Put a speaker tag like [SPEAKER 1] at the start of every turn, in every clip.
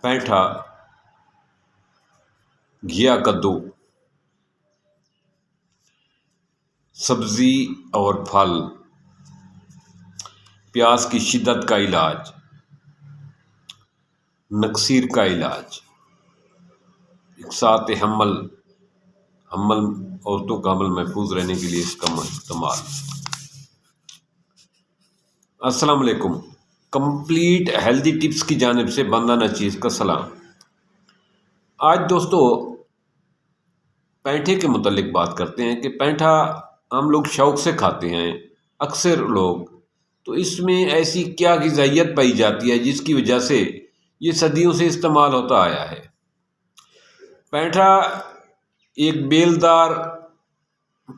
[SPEAKER 1] پیٹھا، گھیا کدو، سبزی اور پھل، پیاس کی شدت کا علاج، نکسیر کا علاج، اقساط حمل عورتوں کا حمل محفوظ رہنے کے لیے اس کا استعمال۔ السلام علیکم، کمپلیٹ ہیلدی ٹپس کی جانب سے بندہ نچیز کا سلام۔ آج دوستو پینٹھے کے متعلق بات کرتے ہیں کہ پینٹھا ہم لوگ شوق سے کھاتے ہیں اکثر لوگ، تو اس میں ایسی کیا غذائیت پائی جاتی ہے جس کی وجہ سے یہ صدیوں سے استعمال ہوتا آیا ہے۔ پینٹھا ایک بیلدار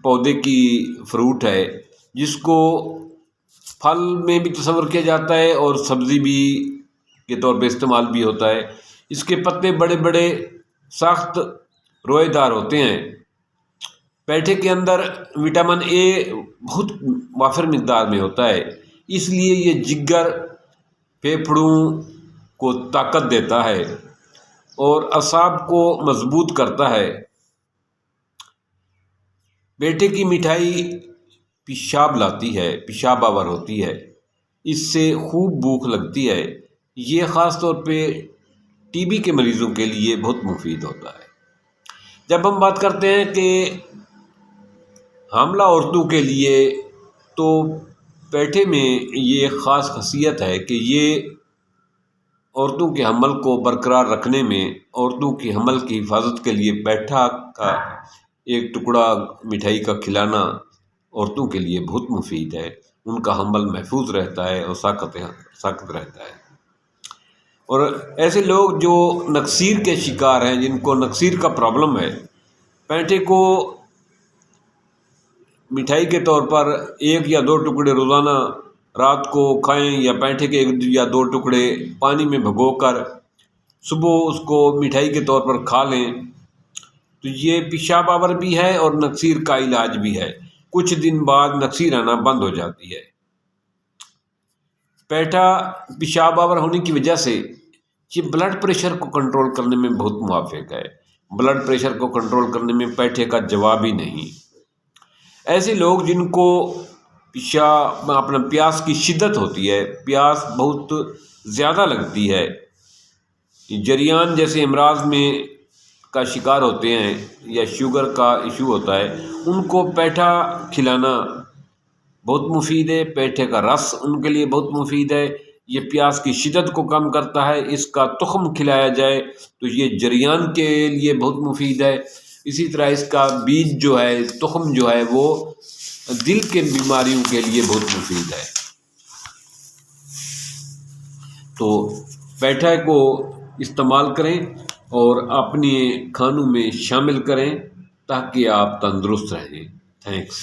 [SPEAKER 1] پودے کی فروٹ ہے جس کو پھل میں بھی تصور کیا جاتا ہے اور سبزی بھی کے طور پہ استعمال بھی ہوتا ہے۔ اس کے پتے بڑے بڑے سخت روئے دار ہوتے ہیں۔ پیٹھے کے اندر وٹامن اے بہت وافر مقدار میں ہوتا ہے، اس لیے یہ جگر پھیپھڑوں کو طاقت دیتا ہے اور اعصاب کو مضبوط کرتا ہے۔ پیٹھے کی مٹھائی پیشاب لاتی ہے، پیشاب آور ہوتی ہے، اس سے خوب بھوک لگتی ہے۔ یہ خاص طور پہ ٹی بی کے مریضوں کے لیے بہت مفید ہوتا ہے۔ جب ہم بات کرتے ہیں کہ حاملہ عورتوں کے لیے، تو پیٹھے میں یہ خاص خاصیت ہے کہ یہ عورتوں کے حمل کو برقرار رکھنے میں، عورتوں کی حمل کی حفاظت کے لیے پیٹھا کا ایک ٹکڑا مٹھائی کا کھلانا عورتوں کے لیے بہت مفید ہے۔ ان کا حمل محفوظ رہتا ہے اور ساکت رہتا ہے۔ اور ایسے لوگ جو نکسیر کے شکار ہیں، جن کو نکسیر کا پرابلم ہے، پینٹھے کو مٹھائی کے طور پر 1 یا 2 ٹکڑے روزانہ رات کو کھائیں، یا پینٹھے کے 1 یا 2 ٹکڑے پانی میں بھگو کر صبح اس کو مٹھائی کے طور پر کھا لیں، تو یہ پیشاب آور بھی ہے اور نکسیر کا علاج بھی ہے۔ کچھ دن بعد نکسیر آنا بند ہو جاتی ہے۔ پیٹھا پیشاب آور ہونے کی وجہ سے یہ بلڈ پریشر کو کنٹرول کرنے میں بہت موافق ہے۔ بلڈ پریشر کو کنٹرول کرنے میں پیٹھے کا جواب ہی نہیں۔ ایسے لوگ جن کو پیاس کی شدت ہوتی ہے، پیاس بہت زیادہ لگتی ہے، جریان جیسے امراض میں کا شکار ہوتے ہیں، یا شوگر کا ایشو ہوتا ہے، ان کو پیٹھا کھلانا بہت مفید ہے۔ پیٹھے کا رس ان کے لیے بہت مفید ہے۔ یہ پیاس کی شدت کو کم کرتا ہے۔ اس کا تخم کھلایا جائے تو یہ جریان کے لیے بہت مفید ہے۔ اسی طرح اس کا بیج جو ہے، تخم جو ہے، وہ دل کے بیماریوں کے لیے بہت مفید ہے۔ تو پیٹھا کو استعمال کریں اور اپنے کھانوں میں شامل کریں تاکہ آپ تندرست رہیں۔ تھینکس۔